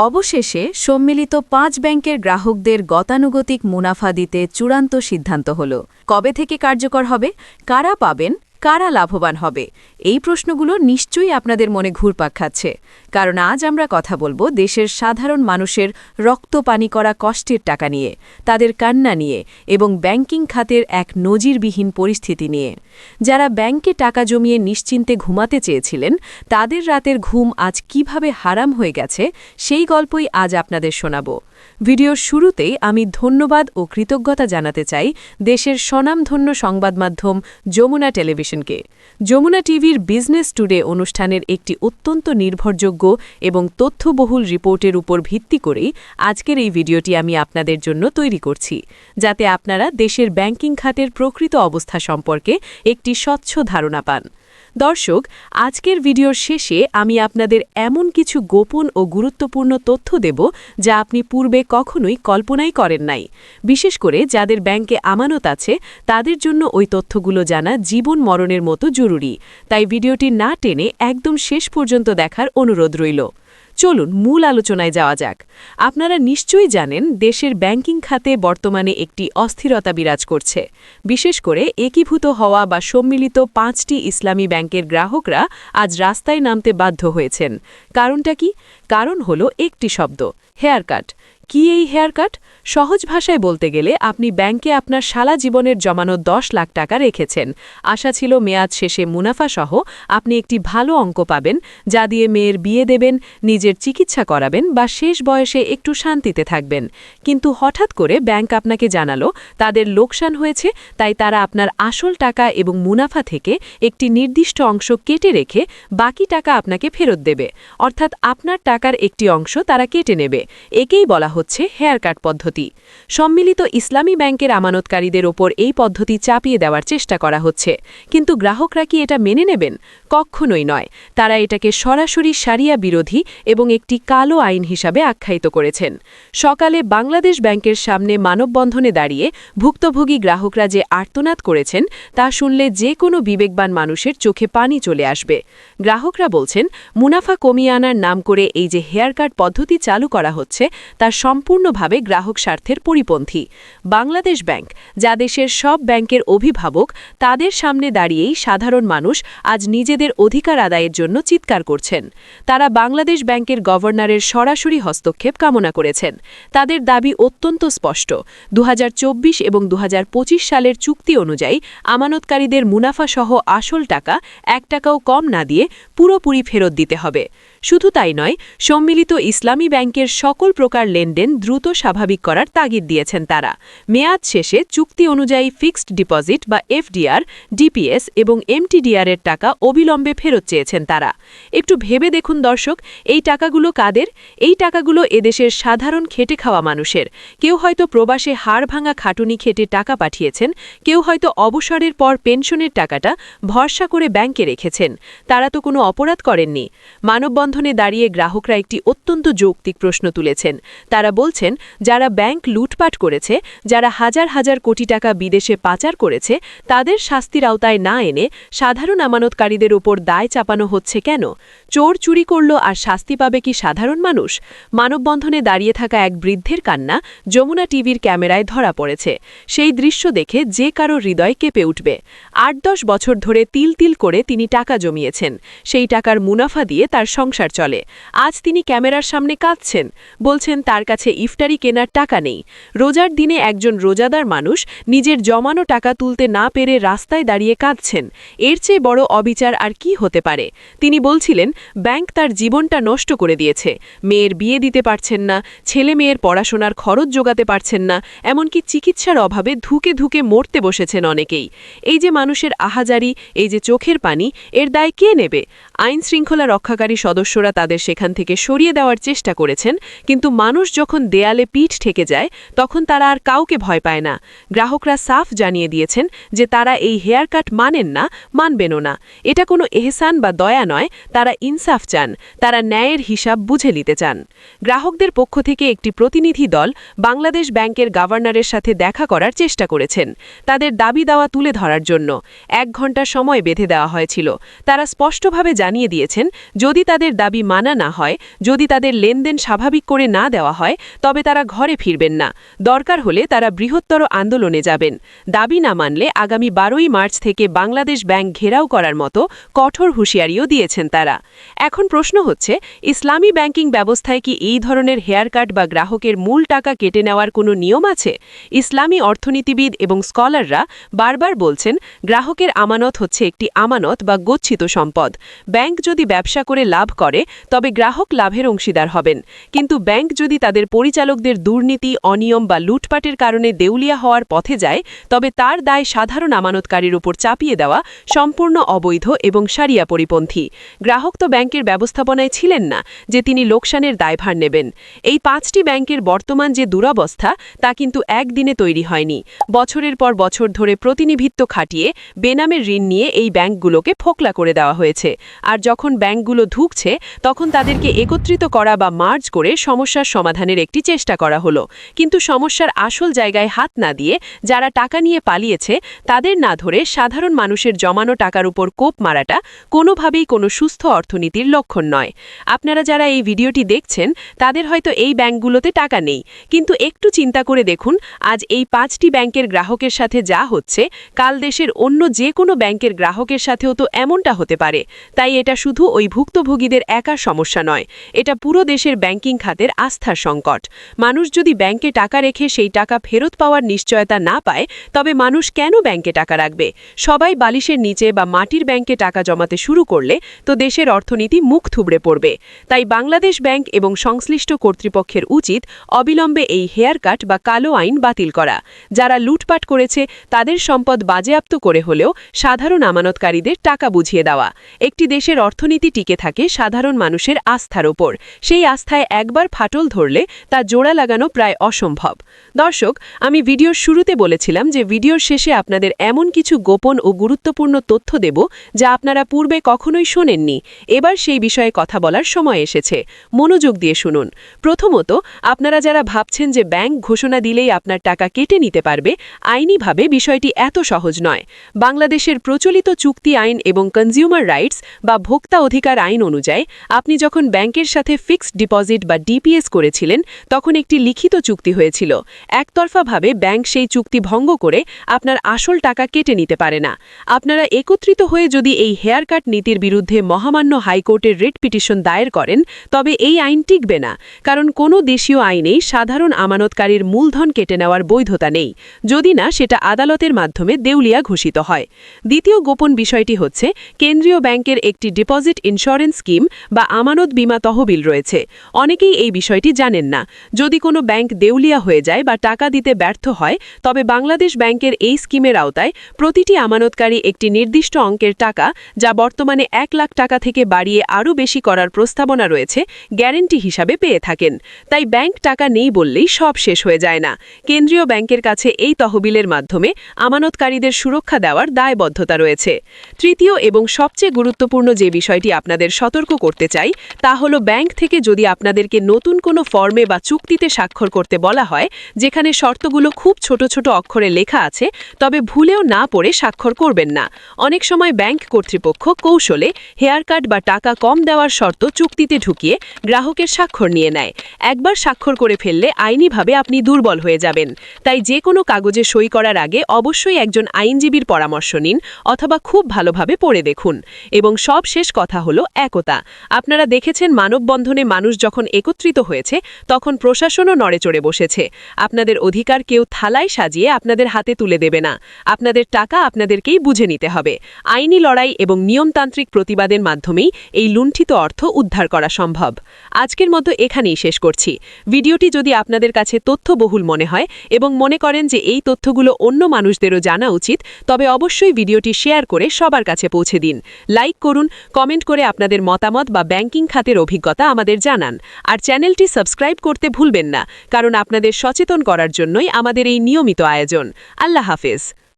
অবশেষে সম্মিলিত ৫ ব্যাংকের গ্রাহকদের গতানুগতিক মুনাফা দিতে চূড়ান্ত সিদ্ধান্ত হল। কবে থেকে কার্যকর হবে, কারা পাবেন, কারা লাভবান হবে, এই প্রশ্নগুলো নিশ্চয়ই আপনাদের মনে ঘুরপাক খাচ্ছে। কারণ আজ আমরা কথা বলবো দেশের সাধারণ মানুষের রক্ত পানি করা কষ্টের টাকা নিয়ে, তাদের কান্না নিয়ে এবং ব্যাংকিং খাতের এক নজিরবিহীন পরিস্থিতি নিয়ে। যারা ব্যাংকে টাকা জমিয়ে নিশ্চিন্তে ঘুমাতে চেয়েছিলেন, তাদের রাতের ঘুম আজ কিভাবে হারাম হয়ে গেছে, সেই গল্পই আজ আপনাদের শোনাব। ভিডিওর শুরুতেই আমি ধন্যবাদ ও কৃতজ্ঞতা জানাতে চাই দেশের স্বনামধন্য সংবাদ মাধ্যম যমুনা টেলিভিশনকে। যমুনা টিভির বিজনেস টুডে অনুষ্ঠানের একটি অত্যন্ত নির্ভরযোগ্য এবং তথ্যবহুল রিপোর্টের উপর ভিত্তি করেই আজকের এই ভিডিওটি আমি আপনাদের জন্য তৈরি করছি, যাতে আপনারা দেশের ব্যাংকিং খাতের প্রকৃত অবস্থা সম্পর্কে একটি স্বচ্ছ ধারণা পান। দর্শক, আজকের ভিডিওর শেষে আমি আপনাদের এমন কিছু গোপন ও গুরুত্বপূর্ণ তথ্য দেব যা আপনি পূর্বে কখনোই কল্পনাই করেন নাই। বিশেষ করে যাদের ব্যাংকে আমানত আছে, তাদের জন্য ওই তথ্যগুলো জানা জীবন মরণের মতো জরুরি। তাই ভিডিওটি না টেনে একদম শেষ পর্যন্ত দেখার অনুরোধ রইল। চলুন মূল আলোচনায় যাওয়া যাক। আপনারা নিশ্চয়ই জানেন দেশের ব্যাংকিং খাতে বর্তমানে একটি অস্থিরতা বিরাজ করছে। বিশেষ করে একীভূত হওয়া বা সম্মিলিত ৫টি ইসলামী ব্যাংকের গ্রাহকরা আজ রাস্তায় নামতে বাধ্য হয়েছেন। কারণটা কি? কারণ হলো একটি শব্দ, হেয়ার কাট। কি এই হেয়ার কাট? সহজ ভাষায় বলতে গেলে আপনি ব্যাংকে আপনার সারা জীবনের জমানো ১০ লাখ টাকা রেখেছেন। আশা ছিল মেয়াদ শেষে মুনাফাসহ আপনি একটি ভালো অঙ্ক পাবেন, যা দিয়ে মেয়ের বিয়ে দেবেন, নিজের চিকিৎসা করাবেন বা শেষ বয়সে একটু শান্তিতে থাকবেন। কিন্তু হঠাৎ করে ব্যাংক আপনাকে জানালো তাদের লোকসান হয়েছে, তাই তারা আপনার আসল টাকা এবং মুনাফা থেকে একটি নির্দিষ্ট অংশ কেটে রেখে বাকি টাকা আপনাকে ফেরত দেবে। অর্থাৎ আপনার টাকার একটি অংশ তারা কেটে নেবে। একেই বলা হচ্ছে হেয়ার কাট পদ্ধতি। সম্মিলিত ইসলামী ব্যাংকের আমানতকারীদের ওপর এই পদ্ধতি চাপিয়ে দেওয়ার চেষ্টা করা হচ্ছে। কিন্তু গ্রাহকরা কি এটা মেনে নেবেন? কখনোই নয়। তারা এটাকে সরাসরি শারিয়া বিরোধী এবং একটি কালো আইন হিসাবে আখ্যায়িত করেছেন। সকালে বাংলাদেশ ব্যাংকের সামনে মানববন্ধনে দাঁড়িয়ে ভুক্তভোগী গ্রাহকরা যে আর্তনাদ করেছেন, তা শুনলে যে কোনো বিবেকবান মানুষের চোখে পানি চলে আসবে। গ্রাহকরা বলছেন, মুনাফা কমিয়ে আনার নাম করে এই যে হেয়ার কাট পদ্ধতি চালু করা হচ্ছে, তা সম্পূর্ণভাবে গ্রাহক স্বার্থের পরিপন্থী। বাংলাদেশ ব্যাংক, যা দেশের সব ব্যাংকের অভিভাবক, তাদের সামনে দাঁড়িয়েই সাধারণ মানুষ আজ নিজেদের অধিকার আদায়ের জন্য চিৎকার করছেন। তারা বাংলাদেশ ব্যাংকের গভর্নরের সরাসরি হস্তক্ষেপ কামনা করেছেন। তাদের দাবি অত্যন্ত স্পষ্ট। ২০২৪ এবং ২০২৫ সালের চুক্তি অনুযায়ী আমানতকারীদের মুনাফাসহ আসল টাকা ১ টাকাও কম না দিয়ে পুরোপুরি ফেরত দিতে হবে। শুধু তাই নয়, সম্মিলিত ইসলামী ব্যাংকের সকল প্রকার লেনদেন দ্রুত স্বাভাবিক করার তাগিদ দিয়েছেন তারা। মেয়াদ শেষে চুক্তি অনুযায়ী ফিক্সড ডিপোজিট বা এফডিআর, ডিপিএস এবং এমটিডিআর এর টাকা অবিলম্বে ফেরত চেয়েছেন তারা। একটু ভেবে দেখুন দর্শক, এই টাকাগুলো কাদের? এই টাকাগুলো এদেশের সাধারণ খেটে খাওয়া মানুষের। কেউ হয়তো প্রবাসে হাড় ভাঙা খাটুনি খেটে টাকা পাঠিয়েছেন, কেউ হয়তো অবসরের পর পেনশনের টাকাটা ভরসা করে ব্যাংকে রেখেছেন। তারা তো কোনো অপরাধ করেননি। মানববন্ধনে দাঁড়িয়ে গ্রাহকরা একটি অত্যন্ত যৌক্তিক প্রশ্ন তুলেছেন। তারা বলছেন, যারা ব্যাংক লুটপাট করেছে, যারা হাজার হাজার কোটি টাকা বিদেশে পাচার করেছে, তাদের শাস্তির আওতায় না এনে সাধারণ আমানতকারীদের ওপর দায় চাপানো হচ্ছে কেন? চোর চুরি করল আর শাস্তি পাবে কি সাধারণ মানুষ? মানববন্ধনে দাঁড়িয়ে থাকা এক বৃদ্ধের কান্না যমুনা টিভির ক্যামেরায় ধরা পড়েছে। সেই দৃশ্য দেখে যে কারো হৃদয় কেঁপে উঠবে। ৮-১০ বছর ধরে তিল তিল করে তিনি টাকা জমিয়েছেন। সেই টাকার মুনাফা দিয়ে তার সংসার চলে। আজ তিনি ক্যামেরার সামনে কাঁদছেন, বলছেন তার কাছে ইফতারি কেনার টাকা নেই। রোজার দিনে একজন রোজাদার মানুষ নিজের জমানো টাকা তুলতে না পেরে রাস্তায় দাঁড়িয়ে কাঁদছেন। এর চেয়ে বড় অবিচার আর কি হতে পারে? তিনি বলছিলেন, ব্যাংক তার জীবনটা নষ্ট করে দিয়েছে। মেয়ের বিয়ে দিতে পারছেন না, ছেলে মেয়ের পড়াশোনার খরচ জোগাতে পারছেন না, এমনকি চিকিৎসার অভাবে ধুকে ধুকে মরতে বসেছেন অনেকেই। এই যে মানুষের আহাজারি, এই যে চোখের পানি, এর দায় কে নেবে? আইন শৃঙ্খলা রক্ষাকারী সদস্যরা তাদের সেখান থেকে সরিয়ে দেওয়ার চেষ্টা করেছেন, কিন্তু মানুষ যখন দেয়ালে পিঠ ঠেকে যায়, তখন তারা আর কাউকে ভয় পায় না। গ্রাহকরা সাফ জানিয়ে দিয়েছেন যে তারা এই হেয়ার কাট মানেন না, মানবেনও না। এটা কোনো এহসান বা দয়া নয়, তারা ইনসাফ চান, তারা ন্যায়ের হিসাব বুঝে নিতে চান। গ্রাহকদের পক্ষ থেকে একটি প্রতিনিধি দল বাংলাদেশ ব্যাংকের গভর্নরের সাথে দেখা করার চেষ্টা করেছেন, তাদের দাবি দাওয়া তুলে ধরার জন্য। ১ ঘণ্টা সময় বেঁধে দেওয়া হয়েছিল। তারা স্পষ্টভাবে জানিয়ে দিয়েছেন, যদি তাদের দাবি মানা না হয়, যদি তাদের লেনদেন স্বাভাবিক করে না দেওয়া হয়, তবে তারা ঘরে ফিরবেন না। দরকার হলে তারা বৃহত্তর আন্দোলনে যাবেন। দাবি না মানলে আগামী 12ই মার্চ থেকে বাংলাদেশ ব্যাংক ঘেরাও করার মতো কঠোর হুঁশিয়ারিও দিয়েছেন তারা। এখন প্রশ্ন হচ্ছে, ইসলামী ব্যাংকিং ব্যবস্থায় কি এই ধরনের হেয়ার কাট বা গ্রাহকের মূল টাকা কেটে নেওয়ার কোনো নিয়ম আছে? ইসলামী অর্থনীতিবিদ এবং স্কলাররা বারবার বলছেন, গ্রাহকের আমানত হচ্ছে একটি আমানত বা গচ্ছিত সম্পদ। ব্যাংক যদি ব্যবসা করে লাভ করে, তবে গ্রাহক লাভের অংশীদার হবেন। কিন্তু ব্যাংক যদি তাদের পরিচালকদের দুর্নীতি, অনিয়ম বা লুটপাটের কারণে দেউলিয়া হওয়ার পথে যায়, তবে তার দায় সাধারণ আমানতকারীর উপর চাপিয়ে দেওয়া সম্পূর্ণ অবৈধ এবং শারিয়া পরিপন্থী। গ্রাহক তো ব্যাংকের ব্যবস্থাপনায় ছিলেন না যে তিনি লোকসানের দায়ভার নেবেন। এই 5টি ব্যাংকের বর্তমান যে দুরবস্থা, তা কিন্তু একদিনে তৈরি হয়নি। বছরের পর বছর ধরে প্রতিনিধিত্ব খাটিয়ে বেনামের ঋণ নিয়ে এই ব্যাংকগুলোকে ফোকলা করে দেওয়া হয়েছে। আর যখন ব্যাংকগুলো ধুঁকছে, তখন তাদেরকে একত্রিত করা বা মার্জ করে সমস্যার সমাধানের একটি চেষ্টা করা হলো। কিন্তু সমস্যার আসল জায়গায় হাত না দিয়ে যারা টাকা নিয়ে পালিয়েছে, তাদের না ধরে সাধারণ মানুষের জমানো টাকার উপর কোপ মারাটা কোনোভাবেই কোনো সুস্থ অর্থনীতির লক্ষণ নয়। আপনারা যারা এই ভিডিওটি দেখছেন, তাদের হয়তো এই ব্যাংকগুলোতে টাকা নেই, কিন্তু একটু চিন্তা করে দেখুন, আজ এই 5টি ব্যাংকের গ্রাহকের সাথে যা হচ্ছে, কাল দেশের অন্য যে কোনো ব্যাংকের গ্রাহকের সাথেও তো এমনটা হতে পারে। তাই এটা শুধু ওই ভুক্তভোগীদের একার সমস্যা নয়, এটা পুরো দেশের ব্যাংকিং খাতের আস্থার সংকট। মানুষ যদি ব্যাংকে টাকা রেখে সেই টাকা ফেরত পাওয়ার নিশ্চয়তা না পায়, তবে মানুষ কেন ব্যাংকে টাকা রাখবে? সবাই বালিশের নিচে বা মাটির ব্যাংকে টাকা জমাতে শুরু করলে তো দেশের অর্থনীতি মুখ থুবড়ে পড়বে। তাই বাংলাদেশ ব্যাংক এবং সংশ্লিষ্ট কর্তৃপক্ষের উচিত অবিলম্বে এই হেয়ার কাট বা কালো আইন বাতিল করা। যারা লুটপাট করেছে, তাদের সম্পদ বাজেয়াপ্ত করে হলেও সাধারণ আমানতকারীদের টাকা বুঝিয়ে দেওয়া। একটি দেশের অর্থনীতি টিকে থাকে সাধারণ মানুষের আস্থার ওপর। সেই আস্থায় একবার ফাটল ধরলে তা জোড়া লাগানো প্রায় অসম্ভব। দর্শক, আমি ভিডিওর শুরুতে বলেছিলাম যে ভিডিওর শেষে আপনাদের এমন কিছু গোপন ও গুরুত্বপূর্ণ তথ্য দেব যা আপনারা পূর্বে কখনোই শোনেননি। এবার সেই বিষয়ে কথা বলার সময় এসেছে। মনোযোগ দিয়ে শুনুন। প্রথমত, আপনারা যারা ভাবছেন যে ব্যাংক ঘোষণা দিলেই আপনার টাকা কেটে নিতে পারবে, আইনিভাবে বিষয়টি এত সহজ নয়। বাংলাদেশের প্রচলিত চুক্তি আইন এবং কনজিউমার রাইটস বা ভোক্তা অধিকার আইন অনুযায়ী, আপনি যখন ব্যাংকের সাথে ফিক্সড ডিপোজিট বা ডিপিএস করেছিলেন, তখন একটি লিখিত চুক্তি হয়েছিল। একতরফাভাবে ব্যাংক সেই চুক্তি ভঙ্গ করে আপনার আসল টাকা কেটে নিতে পারে না। আপনারা একত্রিত হয়ে যদি এই হেয়ার কাট নীতির বিরুদ্ধে মহামান্য হাইকোর্টের রিট পিটিশন দায়ের করেন, তবে এই আইন টিকবে না, কারণ কোনো দেশীয় আইনেই সাধারণ আমানতকারীর মূলধন কেটে নেওয়ার বৈধতা নেই, যদি না সেটা আদালতের মাধ্যমে দেউলিয়া ঘোষিত হয়। দ্বিতীয় গোপন বিষয়টি হচ্ছে, কেন্দ্রীয় ব্যাংকের একটি ডিপোজিট ইন্স্যুরেন্স স্কিম বা আমানত বীমা তহবিল রয়েছে। অনেকেই এই বিষয়টি জানেন না। যদি কোনো ব্যাংক দেউলিয়া হয়ে যায় বা টাকা দিতে ব্যর্থ হয়, তবে বাংলাদেশ ব্যাংকের এই স্কিমের আওতায় প্রতিটি আমানতকারী একটি নির্দিষ্ট অঙ্কের টাকা, যা বর্তমানে 1 লাখ টাকা থেকে বাড়িয়ে আরও বেশি করার প্রস্তাবনা রয়েছে, গ্যারেন্টি হিসাবে পেয়ে থাকেন। তাই ব্যাংক টাকা নেই বললেই সব শেষ হয়ে যায় না। কেন্দ্রীয় ব্যাংকের কাছে এই তহবিলের মাধ্যমে আমানতকারীদের সুরক্ষা দেওয়ার দায়বদ্ধতা রয়েছে। তৃতীয় এবং সবচেয়ে গুরুত্বপূর্ণ যে বিষয়টি আপনাদের সতর্ক করতে চাই, তা হলো ব্যাংক থেকে যদি আপনাদেরকে নতুন কোনো ফর্মে বা চুক্তিতে স্বাক্ষর করতে বলা হয়, যেখানে শর্তগুলো খুব ছোট ছোট অক্ষরে লেখা আছে, তবে ভুলেও না পড়ে স্বাক্ষর করবেন না। অনেক সময় ব্যাংক কর্তৃপক্ষ কৌশলে হেয়ার কাট বা টাকা কম দেওয়ার শর্ত চুক্তিতে ঢুকিয়ে গ্রাহকের স্বাক্ষর নিয়ে নেয়। একবার স্বাক্ষর করে ফেললে আইনিভাবে আপনি দুর্বল হয়ে যাবেন। তাই যে কোনো কাগজে সই করার আগে অবশ্যই একজন আইনজীবীর পরামর্শ নিন, অথবা খুব ভালোভাবে পড়ে দেখুন। এবং সবশেষ কথা হলো একতা। আপনারা দেখেছেন মানববন্ধনে মানুষ যখন একত্রিত হয়েছে, তখন প্রশাসনও নড়েচড়ে বসেছে। আপনাদের অধিকার কেউ থালায় সাজিয়ে আপনাদের হাতে তুলে দেবে না। আপনাদের টাকা আপনাদেরকেই বুঝে নিতে হবে। আইনি লড়াই এবং নিয়মতান্ত্রিক প্রতিবাদের মাধ্যমেই এই লুণ্ঠিত অর্থ উদ্ধার করা সম্ভব। আজকের মতো এখানেই শেষ করছি। ভিডিওটি যদি আপনাদের কাছে তথ্যবহুল মনে হয় এবং মনে করেন যে এই তথ্যগুলো অন্য মানুষদেরও জানা উচিত, তবে অবশ্যই ভিডিওটি শেয়ার করে সবার কাছে পৌঁছে দিন। লাইক করুন, কমেন্ট করে আপনাদের মতামত বা ব্যাংকিং খাতের অভিজ্ঞতা আমাদের জানান। আর চ্যানেলটি সাবস্ক্রাইব করতে ভুলবেন না, কারণ আপনাদের সচেতন করার জন্যই আমাদের এই নিয়মিত আয়োজন। আল্লাহ হাফেজ।